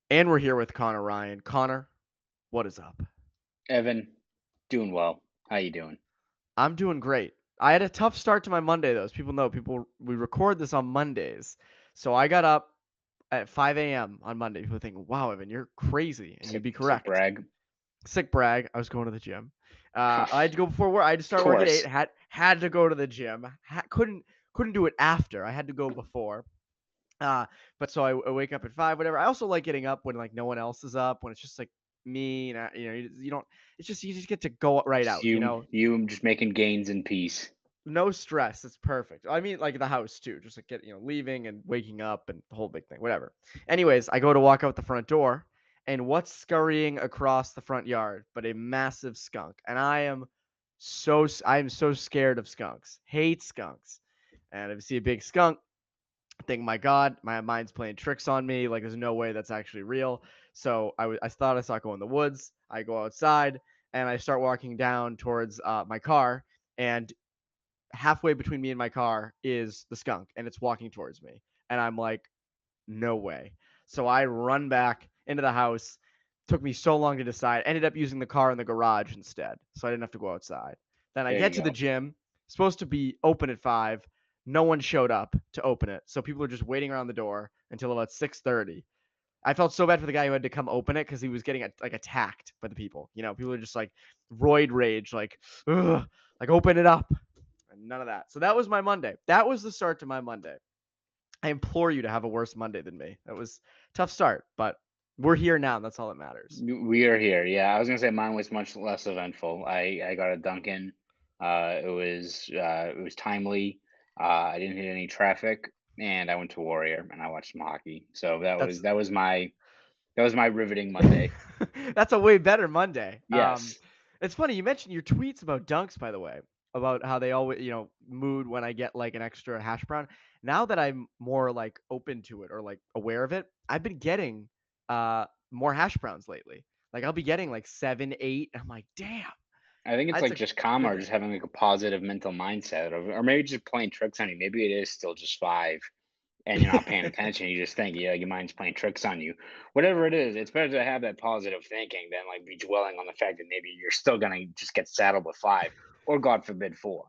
And we're here with Conor Ryan. Connor, what is up? Evan, doing well. How you doing? I'm doing great. I had a tough start to my Monday, though. As people know, we record this on Mondays. So I got up at 5 a.m. on Monday. People think, wow, Evan, you're crazy. And you'd be Sick correct. brag. Sick brag. I was going to the gym. I had to go before work. I had to Of start work at 8. course. Had to go to the gym. Couldn't do it after. I had to go before. Uh, but so I wake up at 5, whatever. I also like getting up when like no one else is up, when it's just like me and you don't. It's just you just get to go right Just out. you just making gains in peace. No stress. It's perfect. I mean, like the house too, just like leaving and waking up and the whole big thing, whatever. Anyways, I go to walk out the front door, and what's scurrying across the front yard but a massive skunk, and I am so scared of skunks. Hate skunks, and if I see a big skunk. I think, my God, my mind's playing tricks on me. Like, there's no way that's actually real. So I thought I saw it go in the woods. I go outside and I start walking down towards my car. And halfway between me and my car is the skunk, and it's walking towards me. And I'm like, no way. So I run back into the house. Took me so long to decide. Ended up using the car in the garage instead, so I didn't have to go outside. Then I There get you to the go. gym, supposed to be open at 5. No one showed up to open it, so people are just waiting around the door until about 6:30. I felt so bad for the guy who had to come open it because he was getting like attacked by the people. People are just like roid rage, like, ugh, like open it up, and none of that. So that was my Monday. That was the start to my Monday. I implore you to have a worse Monday than me. That was a tough start, but we're here now, and that's all that matters. We are here. Yeah, I was gonna say mine was much less eventful. I got a Dunkin'. It was timely. I didn't hit any traffic, and I went to Warrior and I watched some hockey. So that was That's that was my that was my riveting Monday. that's a way better Monday. Yes. It's funny you mentioned your tweets about dunks, by the way, about how they always, mood when I get like an extra hash brown. Now that I'm more like open to it or like aware of it, I've been getting more hash browns lately. Like I'll be getting like 7, 8. I'm like, damn, I think it's that's like a just calm good or day. just having like a positive mental mindset, or maybe just playing tricks on you. Maybe it is still just five and you're not paying attention. You just think, yeah, your mind's playing tricks on you. Whatever it is, it's better to have that positive thinking than like be dwelling on the fact that maybe you're still gonna just get saddled with five, or God forbid, four.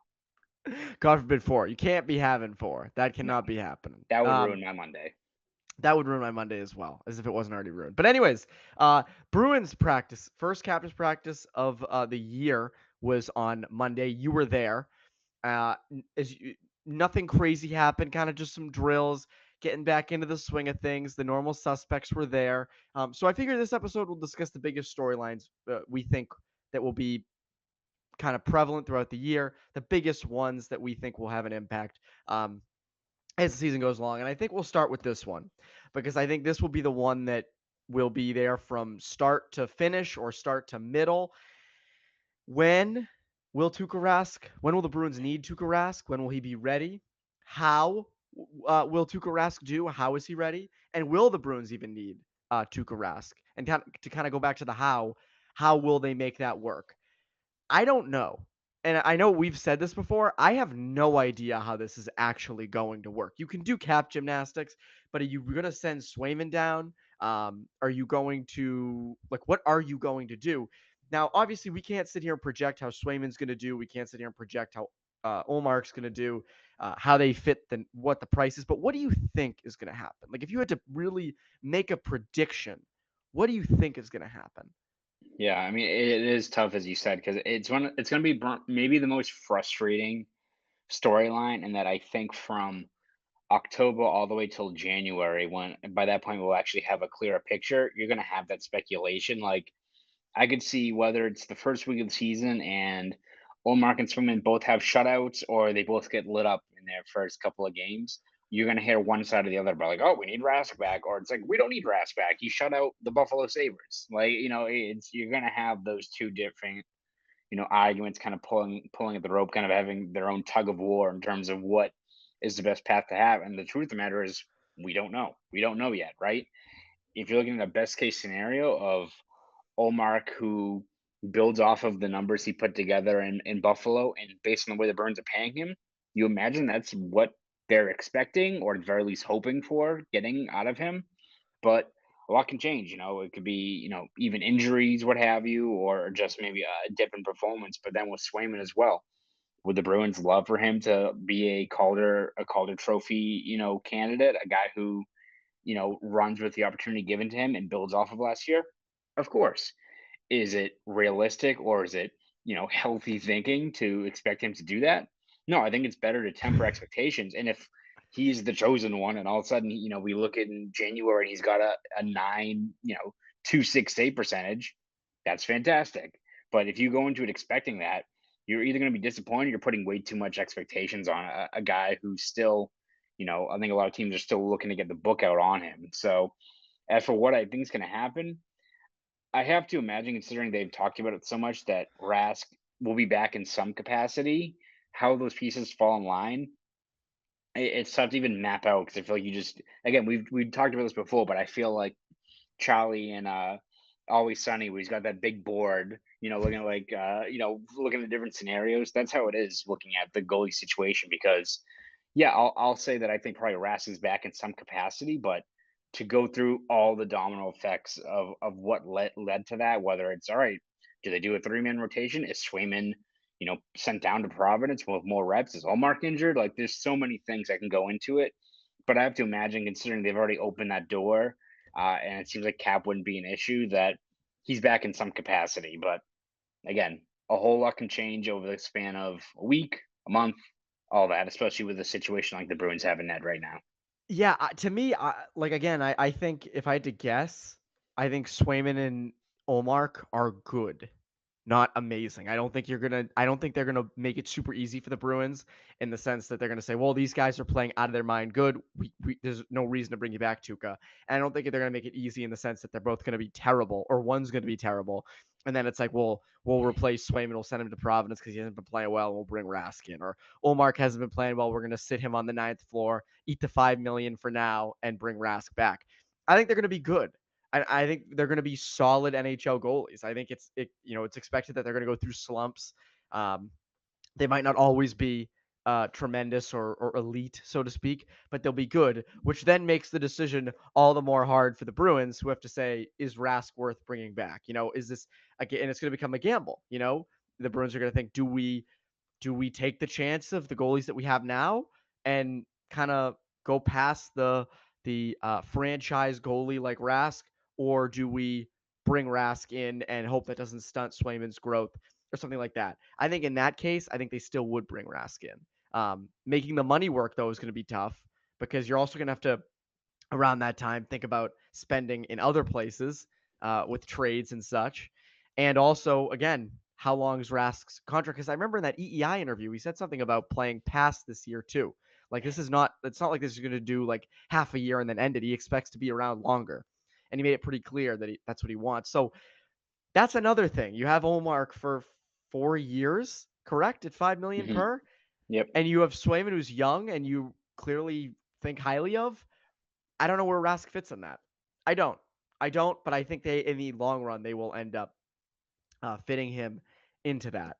God forbid 4. You can't be having 4. That No, cannot be happening. that would ruin my Monday. That would ruin my Monday as well, as if it wasn't already ruined. But anyways, Bruins practice, first captain's practice of the year was on Monday. You were there. Uh, as you, Nothing crazy happened. Kind of just some drills, getting back into the swing of things. The normal suspects were there. So I figured this episode will discuss the biggest storylines we think that will be kind of prevalent throughout the year, the biggest ones that we think will have an impact. As the season goes along. And I think we'll start with this one because I think this will be the one that will be there from start to finish or start to middle. When when will the Bruins need Tuukka Rask? When will he be ready? How will Tuukka Rask do? How is he ready? And will the Bruins even need Tuukka Rask? And to kind of go back to the how will they make that work? I don't know. And I know we've said this before. I have no idea how this is actually going to work. You can do cap gymnastics, but are you going to send Swayman down? Are you going to, like, what are you going to do? Now, obviously, we can't sit here and project how Swayman's going to do. We can't sit here and project how Olmark's going to do, how they fit, what the price is. But what do you think is going to happen? Like, if you had to really make a prediction, what do you think is going to happen? Yeah, I mean, it is tough as you said because it's gonna be maybe the most frustrating storyline, and that I think from October all the way till January, when by that point we'll actually have a clearer picture. You're gonna have that speculation. Like I could see whether it's the first week of the season and Olmark and Swimmen both have shutouts, or they both get lit up in their first couple of games. You're gonna hear one side or the other about like, oh, we need Rask back, or it's like we don't need Rask back. He shut out the Buffalo Sabres. Like it's you're gonna have those two different arguments, kind of pulling at the rope, kind of having their own tug of war in terms of what is the best path to have. And the truth of the matter is, we don't know. We don't know yet, right? If you're looking at a best case scenario of Olmark, who builds off of the numbers he put together in Buffalo, and based on the way the Burns are paying him, you imagine that's what they're expecting, or at the very least hoping for getting out of him. But a lot can change. It could be even injuries, what have you, or just maybe a dip in performance. But then with Swayman as well, would the Bruins love for him to be a Calder Trophy candidate, a guy who runs with the opportunity given to him and builds off of last year? Of course. Is it realistic, or is it, healthy thinking to expect him to do that? No, I think it's better to temper expectations. And if he's the chosen one and all of a sudden, we look at in January and he's got a 268 percentage, that's fantastic. But if you go into it expecting that, you're either going to be disappointed, you're putting way too much expectations on a guy who's still, I think a lot of teams are still looking to get the book out on him. So as for what I think is going to happen, I have to imagine, considering they've talked about it so much, that Rask will be back in some capacity. How those pieces fall in line, it's tough to even map out because I feel like you just again we've talked about this before, but I feel like Charlie and Always Sunny, where he's got that big board, looking at looking at different scenarios. That's how it is looking at the goalie situation because yeah, I'll say that I think probably Rask is back in some capacity, but to go through all the domino effects of what led to that, whether it's all right, do they do a 3-man rotation? Is Swayman, sent down to Providence with more reps? Is Allmark injured? Like, there's so many things that can go into it. But I have to imagine, considering they've already opened that door, and it seems like cap wouldn't be an issue, that he's back in some capacity. But again, a whole lot can change over the span of a week, a month, all that, especially with a situation like the Bruins have in net right now. Yeah, to me, like again, I think if I had to guess, I think Swayman and Olmark are good, not amazing. I don't think they're gonna make it super easy for the Bruins in the sense that they're gonna say, well, these guys are playing out of their mind good. There's no reason to bring you back, Tuca. And I don't think they're gonna make it easy in the sense that they're both gonna be terrible or one's gonna be terrible. And then it's like, well, we'll replace Swayman, we'll send him to Providence because he hasn't been playing well, and we'll bring Rask in. Or Olmark hasn't been playing well, we're gonna sit him on the ninth floor, eat the $5 million for now, and bring Rask back. I think they're gonna be good. I think they're going to be solid NHL goalies. I think it's expected that they're going to go through slumps. Um, they might not always be tremendous or elite, so to speak, but they'll be good, which then makes the decision all the more hard for the Bruins, who have to say, is Rask worth bringing back? Is this again? And it's going to become a gamble. The Bruins are going to think, do we take the chance of the goalies that we have now and kind of go past the franchise goalie like Rask, or do we bring Rask in and hope that doesn't stunt Swayman's growth or something like that? I think in that case, I think they still would bring Rask in. Making the money work though is going to be tough because you're also going to have to around that time think about spending in other places with trades and such. And also, again, how long is Rask's contract? Because I remember in that EEI interview, he said something about playing past this year too. Like it's not like this is going to do like half a year and then end it. He expects to be around longer. And he made it pretty clear that that's what he wants. So that's another thing. You have Omar for 4 years, correct? At 5 million Hmm. per. Yep. And you have Swayman who's young and you clearly think highly of. I don't know where Rask fits in that. I don't. I don't, but I think in the long run, they will end up fitting him into that.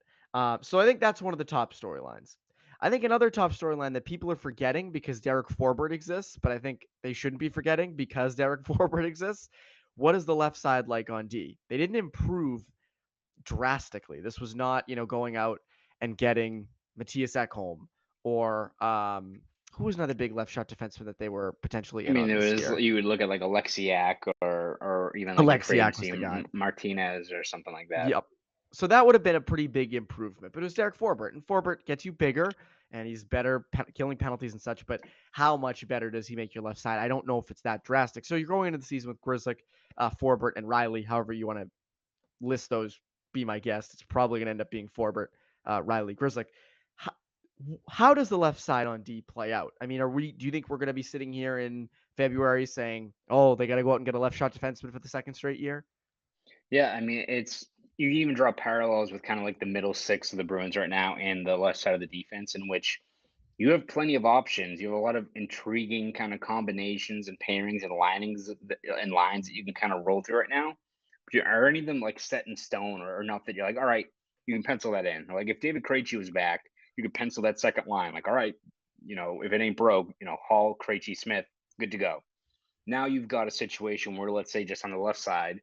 So I think that's one of the top storylines. I think another top storyline that people are forgetting because Derek Forbort exists, but I think they shouldn't be forgetting because Derek Forbort exists. What is the left side like on D? They didn't improve drastically. This was not, going out and getting Matthias Ekholm or who was another big left shot defenseman that they were potentially I in mean, on it this was year. you would look at like Alexiak or even like the free Alexiak was agency the guy. Martinez or something like that. Yep. So that would have been a pretty big improvement. But it was Derek Forbort, and Forbort gets you bigger, and he's better killing penalties and such. But how much better does he make your left side? I don't know if it's that drastic. So you're going into the season with Grzelcyk, Forbort, and Riley, however you want to list those. Be my guest. It's probably going to end up being Forbort, Riley, Grzelcyk. How, how does the left side on D play out? I mean, do you think we're going to be sitting here in February saying, "Oh, they got to go out and get a left shot defenseman for the second straight year"? Yeah, I mean, you can even draw parallels with kind of like the middle six of the Bruins right now and the left side of the defense, in which you have plenty of options. You have a lot of intriguing kind of combinations and pairings and and lines that you can kind of roll through right now. But are any of them like set in stone or enough that you're like, all right, you can pencil that in? Or like if David Krejci was back, you could pencil that second line. Like, all right, if it ain't broke, Hall, Krejci, Smith, good to go. Now you've got a situation where, let's say, just on the left side,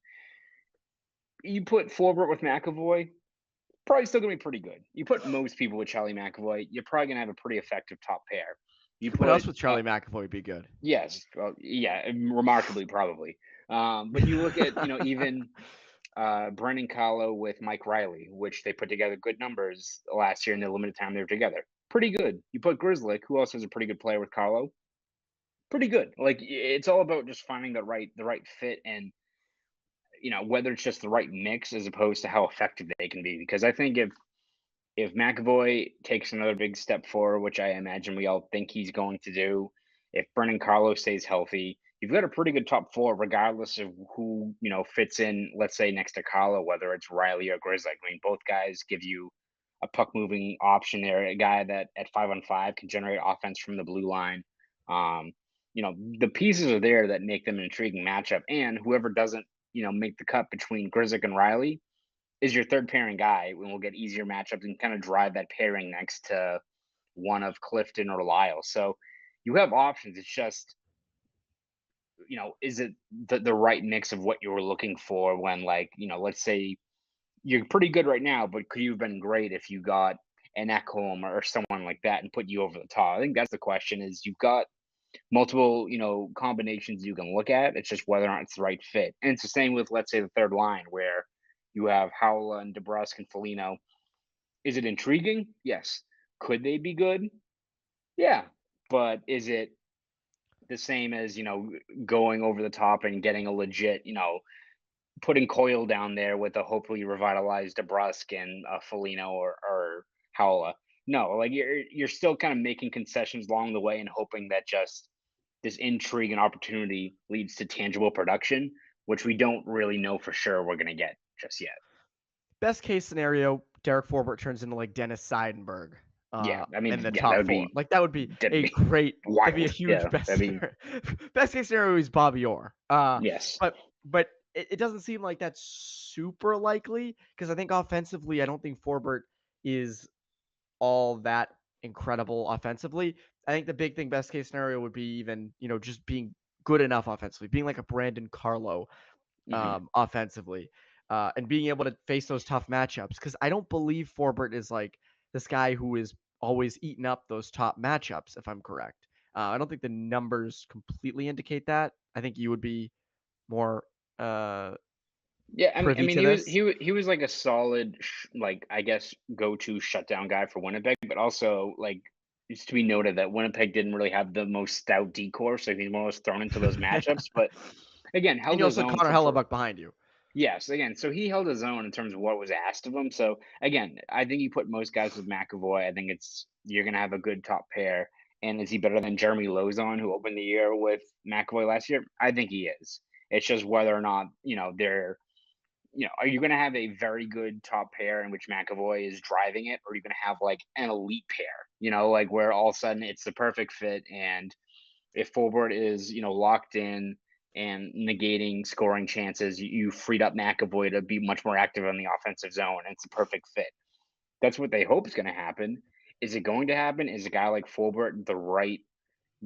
you put Forbort with McAvoy, probably still gonna be pretty good. You put most people with Charlie McAvoy, you're probably gonna have a pretty effective top pair. You You could put us put with Charlie McAvoy would be good. yes, well, yeah, remarkably probably. But you look at even Brendan Kahlo with Mike Riley, which they put together good numbers last year in the limited time they were together. Pretty good. You put Grizzly, who also is a pretty good player with Kahlo. Pretty good. Like it's all about just finding the right fit and whether it's just the right mix as opposed to how effective they can be. Because I think if McAvoy takes another big step forward, which I imagine we all think he's going to do, if Brendan Carlo stays healthy, you've got a pretty good top four, regardless of who fits in. Let's say next to Carlo, whether it's Riley or Grizzly. I mean, both guys give you a puck moving option there, a guy that at 5-on-5 can generate offense from the blue line. Um, the pieces are there that make them an intriguing matchup, and whoever doesn't make the cut between Grizzly and Riley is your third pairing guy, and we'll get easier matchups and kind of drive that pairing next to one of Clifton or Lyle. So you have options. It's just, is it the right mix of what you were looking for when, like, let's say you're pretty good right now, but could you have been great if you got an Ekholm or someone like that and put you over the top? I think that's the question is you've got multiple, combinations you can look at. It's just whether or not it's the right fit. And it's the same with, let's say, the third line where you have Howell and DeBrusque and Foligno. Is it intriguing? Yes. Could they be good? Yeah. But is it the same as, going over the top and getting a legit, putting Coyle down there with a hopefully revitalized DeBrusque and Foligno or Howell? No, like you're still kind of making concessions along the way and hoping that just this intrigue and opportunity leads to tangible production, which we don't really know for sure we're going to get just yet. Best case scenario, Derek Forbort turns into like Dennis Seidenberg Yeah, I in mean, the yeah, that top would four. be Like that would be that'd a be great, that'd be a wild. huge Yeah, best that'd be scenario. Best case scenario is Bobby Orr. yes. But it doesn't seem like that's super likely because I think offensively, I don't think Forbort is all that incredible offensively. I think the big thing, best case scenario, would be even, just being good enough offensively, being like a Brandon Carlo Hmm. offensively, and being able to face those tough matchups. Because I don't believe Forbort is like this guy who is always eating up those top matchups, if I'm correct. I don't think the numbers completely indicate that. I think you would be more Yeah, I privy mean, to he was this. he was he was like a solid, like I guess, go-to shutdown guy for Winnipeg, but also like it's to be noted that Winnipeg didn't really have the most stout decor, so he's more or less thrown into those matchups. But again, And held you his also had own Connor for Hellebuck behind you. yes, again, so he held his own in terms of what was asked of him. So again, I think you put most guys with McAvoy. I think it's you're gonna have a good top pair. And is he better than Jeremy Lozon, who opened the year with McAvoy last year? I think he is. It's just whether or not they're are you going to have a very good top pair in which McAvoy is driving it, or are you going to have like an elite pair? Like where all of a sudden it's the perfect fit, and if forward is locked in and negating scoring chances, you freed up McAvoy to be much more active in the offensive zone, and it's a perfect fit. That's what they hope is going to happen. Is it going to happen? Is a guy like Fulbert the right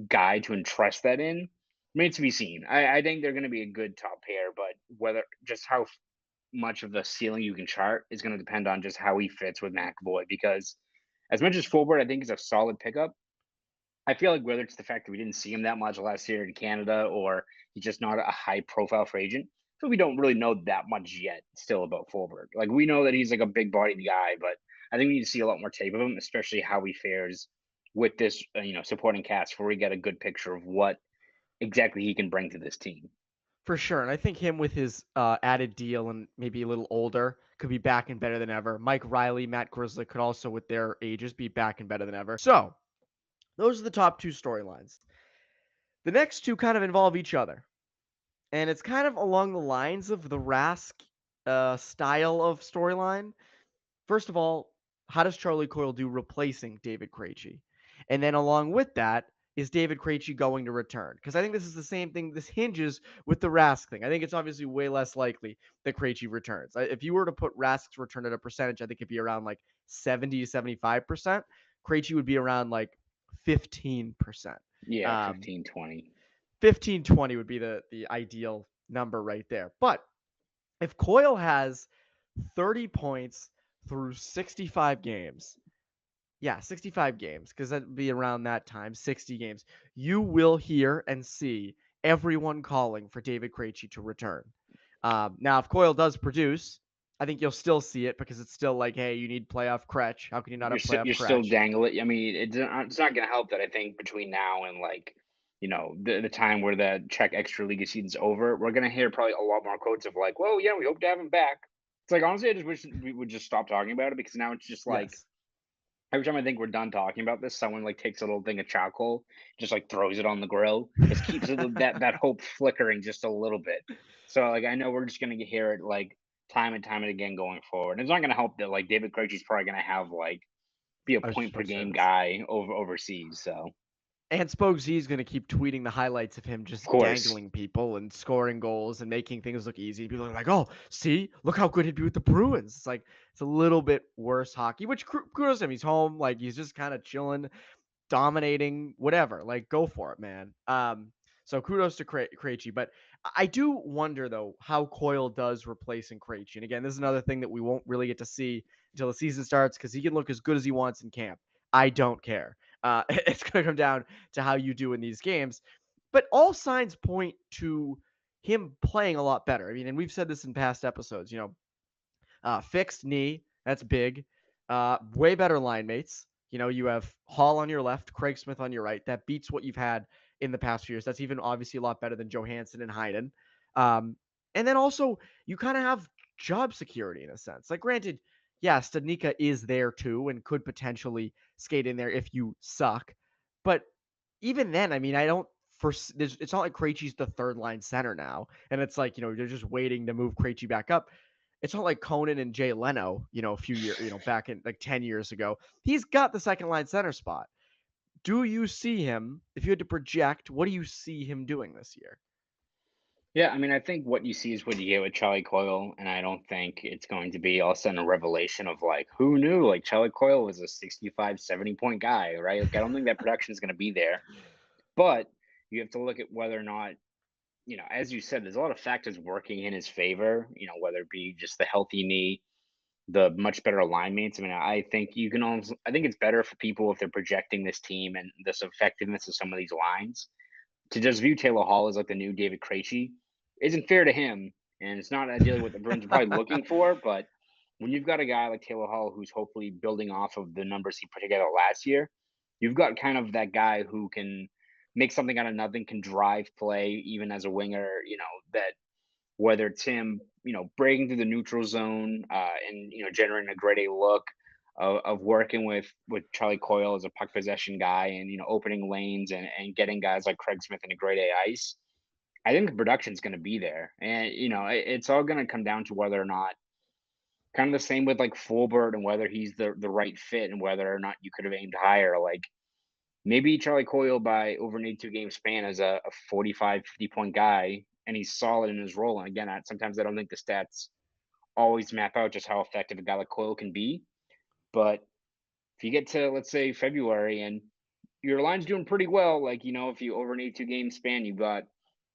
guy to entrust that in? Remains to be seen. I think they're going to be a good top pair, but whether just how much of the ceiling you can chart is going to depend on just how he fits with McAvoy. Because as much as Fulbert, I think is a solid pickup. I feel like whether it's the fact that we didn't see him that much last year in Canada, or he's just not a high profile free agent, so we don't really know that much yet still about Fulbert. Like we know that he's like a big bodied guy, but I think we need to see a lot more tape of him, especially how he fares with this supporting cast, before we get a good picture of what exactly he can bring to this team. For sure. And I think him with his added deal and maybe a little older could be back and better than ever. Mike Riley, Matt Grizzly could also, with their ages, be back and better than ever. So those are the top two storylines. The next two kind of involve each other. And it's kind of along the lines of the Rask style of storyline. First of all, how does Charlie Coyle do replacing David Krejci? And then along with that, is David Krejci going to return? Because I think this is the same thing. This hinges with the Rask thing. I think it's obviously way less likely that Krejci returns. If you were to put Rask's return at a percentage, I think it'd be around like 70 to 75%. Krejci would be around like 15%. Yeah, Um, 15, 20. 15-20 would be the ideal number right there. But if Coyle has 30 points through 65 games, yeah, 65 games, because that'd be around that time, 60 games, you will hear and see everyone calling for David Krejci to return. Now, if Coyle does produce, I think you'll still see it because it's still like, hey, you need playoff Kretsch. How can you not have playoff You're still Kretsch? dangling. I mean, it's not going to help that I think between now and like the time where the Czech extra league season's over, we're going to hear probably a lot more quotes of like, well, yeah, we hope to have him back. It's like honestly, I just wish we would just stop talking about it because now it's just like Yes. every time I think we're done talking about this, someone like takes a little thing of charcoal, just like throws it on the grill, just keeps that hope flickering just a little bit. So like I know we're just gonna hear it like time and time and again going forward. And it's not gonna help that like David Krejci's probably gonna have like be a A point per short game service. guy overseas. So And Spoke Z is going to keep tweeting the highlights of him of just course, dangling people and scoring goals and making things look easy. People are like, "Oh, see, look how good he'd be with the Bruins." It's like it's a little bit worse hockey, which kudos to him. He's home, like he's just kind of chilling, dominating, whatever. Like, go for it, man. So kudos to Krejci, but I do wonder though how Coyle does replacing Krejci. And again, this is another thing that we won't really get to see until the season starts because he can look as good as he wants in camp. I don't care. It's going to come down to how you do in these games, but all signs point to him playing a lot better. I mean, and we've said this in past episodes. Fixed knee, that's big. Way better line mates. You have Hall on your left, Craig Smith on your right. That beats what you've had in the past few years. That's even obviously a lot better than Johansson and Hyden. Um, and then also, you kind of have job security in a sense. Like, granted, yeah, Stadnika is there too and could potentially skate in there if you suck. But even then, I mean, I don't. It's not like Krejci's the third line center now, and it's like they're just waiting to move Krejci back up. It's not like Conan and Jay Leno, a few years, back in like 10 years ago. He's got the second line center spot. Do you see him, if you had to project, what do you see him doing this year? yeah. I mean, I think what you see is what you get with Charlie Coyle, and I don't think it's going to be all of a sudden a revelation of like who knew like Charlie Coyle was a 65, 70 point guy, right? Like I don't think that production is going to be there. But you have to look at whether or not, as you said, there's a lot of factors working in his favor, whether it be just the healthy knee, the much better alignments. I mean, I think you can also, I think it's better for people if they're projecting this team and this effectiveness of some of these lines to just view Taylor Hall as like the new David Krejci isn't fair to him. And it's not ideally what the Bruins are probably looking for. But when you've got a guy like Taylor Hall who's hopefully building off of the numbers he put together last year, you've got kind of that guy who can make something out of nothing, can drive play even as a winger, that whether it's him, breaking through the neutral zone and generating a grade A look of working with Charlie Coyle as a puck possession guy and opening lanes and getting guys like Craig Smith into grade A ice. I think the production's going to be there, and it's all going to come down to whether or not kind of the same with like Fulbert and whether he's the right fit and whether or not you could have aimed higher. Like maybe Charlie Coyle by over an 82 game span as a 45, 50 point guy, and he's solid in his role. And again, sometimes I don't think the stats always map out just how effective a guy like Coyle can be. But if you get to, let's say, February and your line's doing pretty well, like, if you over an 82 game span, you've got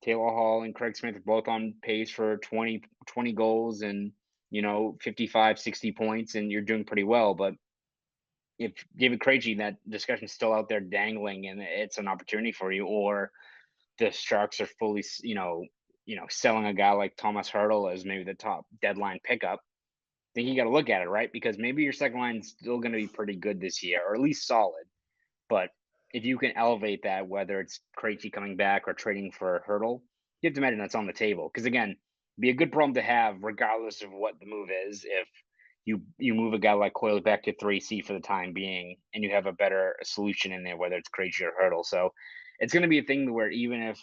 Taylor Hall and Craig Smith both on pace for 20 goals and, 55, 60 points, and you're doing pretty well. But if David Krejci, that discussion's still out there dangling and it's an opportunity for you, or the Sharks are fully, selling a guy like Thomas Hurdle as maybe the top deadline pickup, I think you got to look at it, right? Because maybe your second line's still going to be pretty good this year, or at least solid. But if you can elevate that, whether it's Krejci coming back or trading for Hurdle, you have to imagine that's on the table. Because again, be a good problem to have, regardless of what the move is. If you move a guy like Coyle back to 3C for the time being, and you have a better solution in there, whether it's Krejci or Hurdle. So it's going to be a thing where even if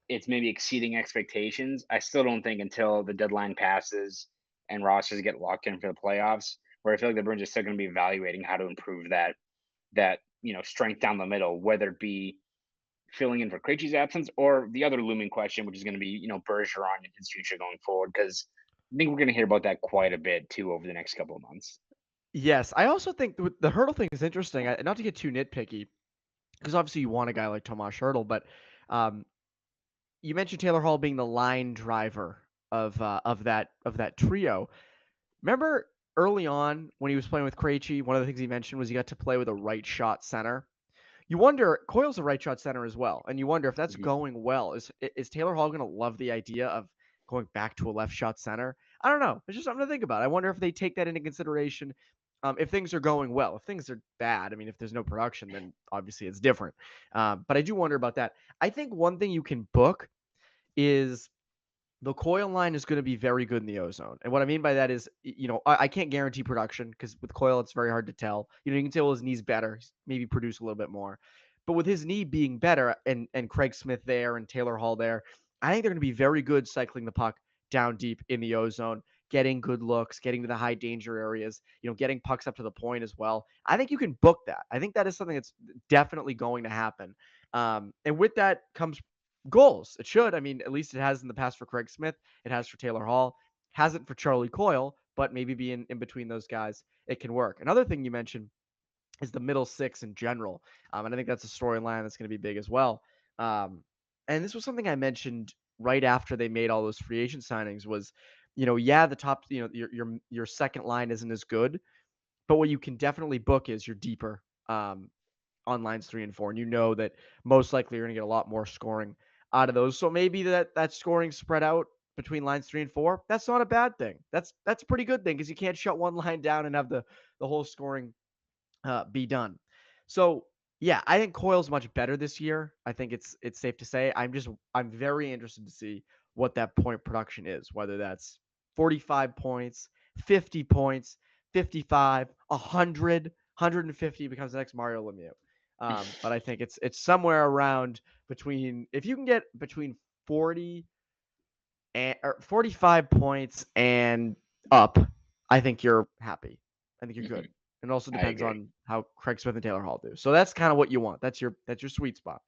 it's maybe exceeding expectations, I still don't think until the deadline passes and rosters get locked in for the playoffs, where I feel like the Bruins are still going to be evaluating how to improve that strength down the middle, whether it be filling in for Krejci's absence or the other looming question, which is going to be Bergeron and his future going forward, because I think we're going to hear about that quite a bit too over the next couple of months. Yes, I also think the Hurdle thing is interesting. Not to get too nitpicky, because obviously you want a guy like Tomas Hurdle, but um, you mentioned Taylor Hall being the line driver of that trio. Remember early on when he was playing with Krejci, one of the things he mentioned was he got to play with a right shot center. You wonder, Coyle's a right shot center as well, and you wonder if that's Mhm. going well. Is Taylor Hall going to love the idea of going back to a left shot center? I don't know. It's just something to think about. I wonder if they take that into consideration. If things are going well, if things are bad, I mean, if there's no production, then obviously it's different. But I do wonder about that. I think one thing you can book is the Coyle line is going to be very good in the ozone. And what I mean by that is, I can't guarantee production because with Coyle, it's very hard to tell. You can tell his knee's better, maybe produce a little bit more. But with his knee being better and Craig Smith there and Taylor Hall there, I think they're going to be very good cycling the puck down deep in the ozone, getting good looks, getting to the high danger areas, getting pucks up to the point as well. I think you can book that. I think that is something that's definitely going to happen. And with that comes goals. It should. I mean, at least it has in the past for Craig Smith. It has for Taylor Hall. Hasn't for Charlie Coyle, but maybe being in between those guys, it can work. Another thing you mentioned is the middle six in general. And I think that's a storyline that's going to be big as well. And this was something I mentioned right after they made all those free agent signings was, yeah, the top, your second line isn't as good, but what you can definitely book is your deeper on lines 3 and 4, and you know that most likely you're going to get a lot more scoring out of those. So maybe that scoring spread out between lines 3 and 4, that's not a bad thing. That's a pretty good thing because you can't shut one line down and have the whole scoring be done. So yeah, I think Coyle's much better this year. I think it's safe to say. I'm very interested to see what that point production is, whether that's 45 points, 50 points, 55, 100, 150 becomes the next Mario Lemieux. But I think it's somewhere around between if you can get between 40 and or 45 points and up, I think you're happy. I think you're good. Mhm. It also I depends agree. on how Craig Smith and Taylor Hall do. So that's kind of what you want. That's your sweet spot.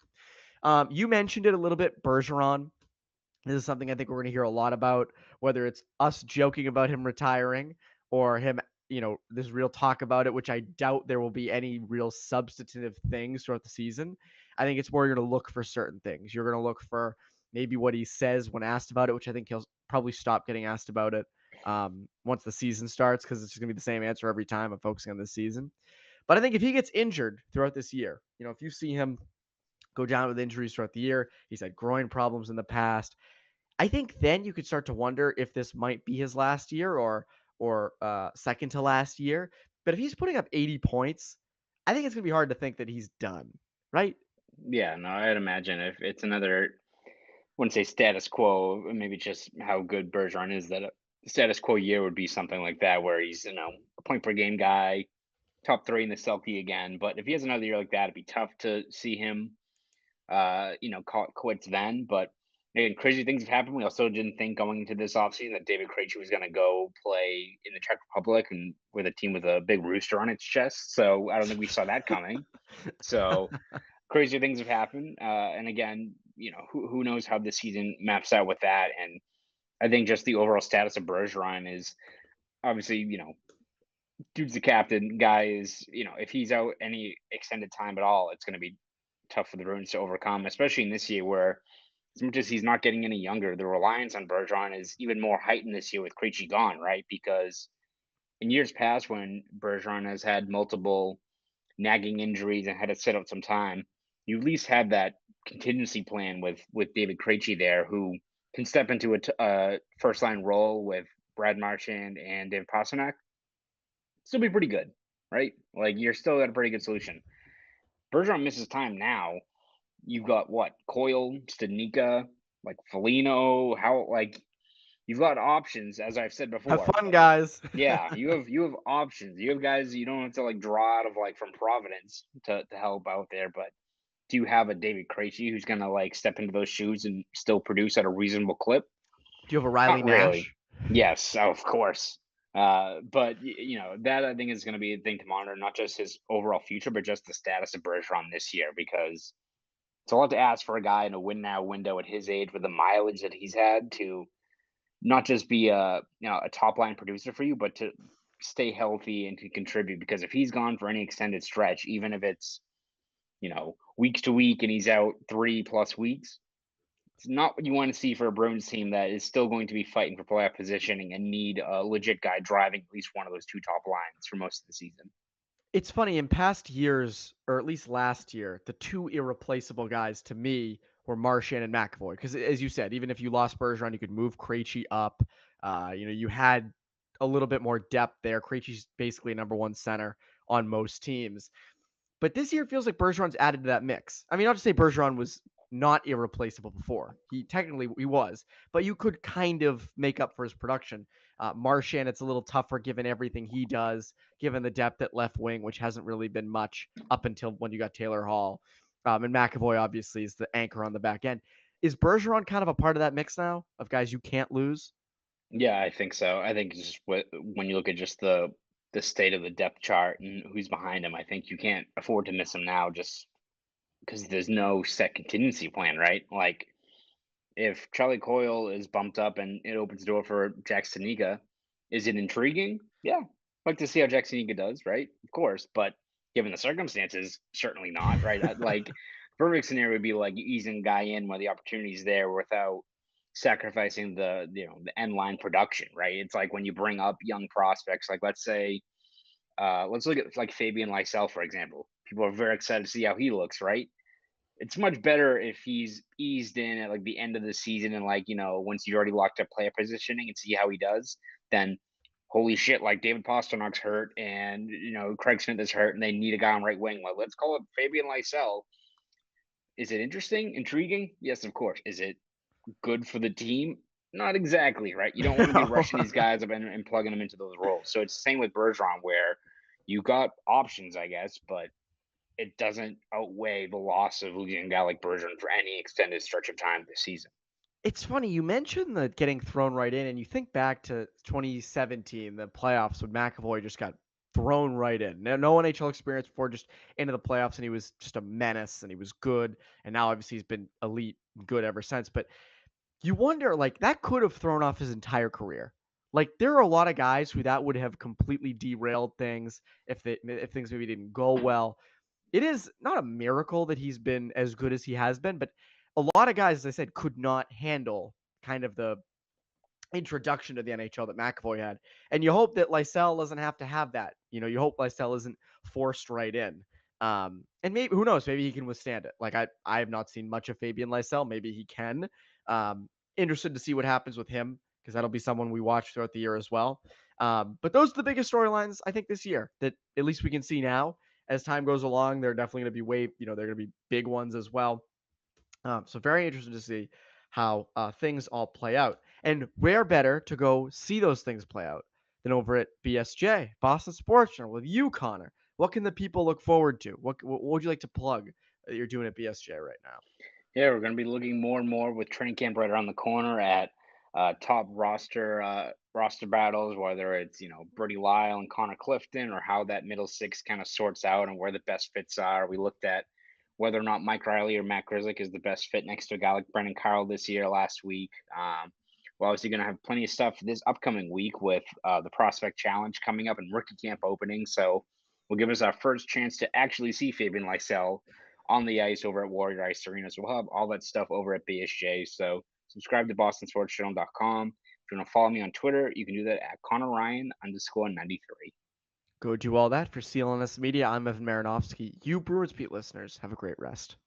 You mentioned it a little bit, Bergeron. This is something I think we're going to hear a lot about, whether it's us joking about him retiring or him, there's real talk about it, which I doubt there will be any real substantive things throughout the season. I think it's more you're going to look for certain things. You're going to look for maybe what he says when asked about it, which I think he'll probably stop getting asked about it once the season starts because it's just going to be the same answer every time. I'm focusing on this season. But I think if he gets injured throughout this year, if you see him go down with injuries throughout the year, he's had groin problems in the past. I think then you could start to wonder if this might be his last year or second to last year. But if he's putting up 80 points, I think it's gonna be hard to think that he's done, right? Yeah, no, I'd imagine if it's another, wouldn't say status quo, maybe just how good Bergeron is, that a status quo year would be something like that, where he's, a point per game guy, top three in the Celtic again. But if he has another year like that, it'd be tough to see him, call it quits then. But again, crazy things have happened. We also didn't think going into this offseason that David Krejci was going to go play in the Czech Republic and with a team with a big rooster on its chest. So I don't think we saw that coming. So crazy things have happened. And again, who knows how the season maps out with that. And I think just the overall status of Bergeron is obviously, dude's the captain. Guy is, if he's out any extended time at all, it's going to be tough for the Bruins to overcome, especially in this year where as much as he's not getting any younger, the reliance on Bergeron is even more heightened this year with Krejci gone, right? Because in years past, when Bergeron has had multiple nagging injuries and had to sit out some time, you at least had that contingency plan with David Krejci there, who can step into a first line role with Brad Marchand and David Pastrnak, still be pretty good, right? Like you're still at a pretty good solution. Bergeron misses time now. You've got what Coyle, Stanika, like Foligno. How like you've got options, as I've said Have before. fun, guys. Yeah, you have options. You have guys you don't have to like draw out of like from Providence to help out there. But do you have a David Krejci who's gonna like step into those shoes and still produce at a reasonable clip? Do you have a Riley Not really. Nash? Yes, of course. But that I think is going to be a thing to monitor, not just his overall future, but just the status of Bergeron this year, because it's a lot to ask for a guy in a win now window at his age with the mileage that he's had to not just be a top line producer for you, but to stay healthy and to contribute. Because if he's gone for any extended stretch, even if it's week to week and he's out 3+ weeks, It's not what you want to see for a Bruins team that is still going to be fighting for playoff positioning and need a legit guy driving at least one of those two top lines for most of the season. It's funny, in past years, or at least last year, the two irreplaceable guys to me were Marchand and McAvoy. Because as you said, even if you lost Bergeron, you could move Krejci up. You had a little bit more depth there. Krejci's basically a number one center on most teams. But this year feels like Bergeron's added to that mix. I mean, not to say Bergeron was not irreplaceable before. He was, but you could kind of make up for his production. Marchand, it's a little tougher given everything he does, given the depth at left wing, which hasn't really been much up until when you got Taylor Hall. And McAvoy obviously is the anchor on the back end. Is Bergeron kind of a part of that mix now of guys you can't lose? Yeah, I think so. I think just when you look at just the state of the depth chart and who's behind him, I think you can't afford to miss him now just because there's no set contingency plan, right? Like if Charlie Coyle is bumped up and it opens the door for Jack Stanika, is it intriguing? Yeah. Like to see how Jack Stanika does, right? Of course. But given the circumstances, certainly not, right? Like, perfect scenario would be like easing a guy in when the opportunity's there without sacrificing the end line production, right? It's like when you bring up young prospects, like let's say, let's look at like Fabian Lysell, for example. People are very excited to see how he looks, right? It's much better if he's eased in at like the end of the season and like once you already locked up player positioning and see how he does, then holy shit, like David Pasternak's hurt and Craig Smith is hurt and they need a guy on right wing. Well, let's call it Fabian Lysell. Is it interesting, intriguing? Yes, of course. Is it good for the team? Not exactly, right? You don't want to be rushing these guys up and plugging them into those roles. So it's the same with Bergeron, where you got options, I guess, but it doesn't outweigh the loss of losing a guy like Bergeron for any extended stretch of time this season. It's funny, you mentioned the getting thrown right in, and you think back to 2017, the playoffs when McAvoy just got thrown right in. No NHL experience before, just into the playoffs, and he was just a menace, and he was good. And now, obviously, he's been elite good ever since. But you wonder, like, that could have thrown off his entire career. Like, there are a lot of guys who that would have completely derailed things if things maybe didn't go well. It is not a miracle that he's been as good as he has been, but a lot of guys, as I said, could not handle kind of the introduction to the NHL that McAvoy had. And you hope that Lysell doesn't have to have that. You hope Lysell isn't forced right in. And maybe who knows, maybe he can withstand it. Like I have not seen much of Fabian Lysell. Maybe he can. Interested to see what happens with him because that'll be someone we watch throughout the year as well. But those are the biggest storylines I think this year that at least we can see now. As time goes along, they're definitely going to be they're going to be big ones as well. So very interested to see how things all play out. And where better to go see those things play out than over at BSJ, Boston Sports Journal, with you, Connor. What can the people look forward to? What would you like to plug that you're doing at BSJ right now? Yeah, we're going to be looking more and more with training camp right around the corner at top roster battles, whether it's Brody Lyle and Connor Clifton, or how that middle six kind of sorts out and where the best fits are. We looked at whether or not Mike Riley or Matt Grzelcyk is the best fit next to a guy like Brendan Carl this year last week. We're obviously going to have plenty of stuff this upcoming week with the Prospect Challenge coming up and rookie camp opening. So will give us our first chance to actually see Fabian Lysell on the ice over at Warrior Ice Arena. So we'll have all that stuff over at BSJ. So subscribe to BostonSportsJournal.com. If you want to follow me on Twitter, you can do that at Conor Ryan _93. Go do all that for CLNS Media. I'm Evan Marinofsky. You Bruins Beat listeners, have a great rest.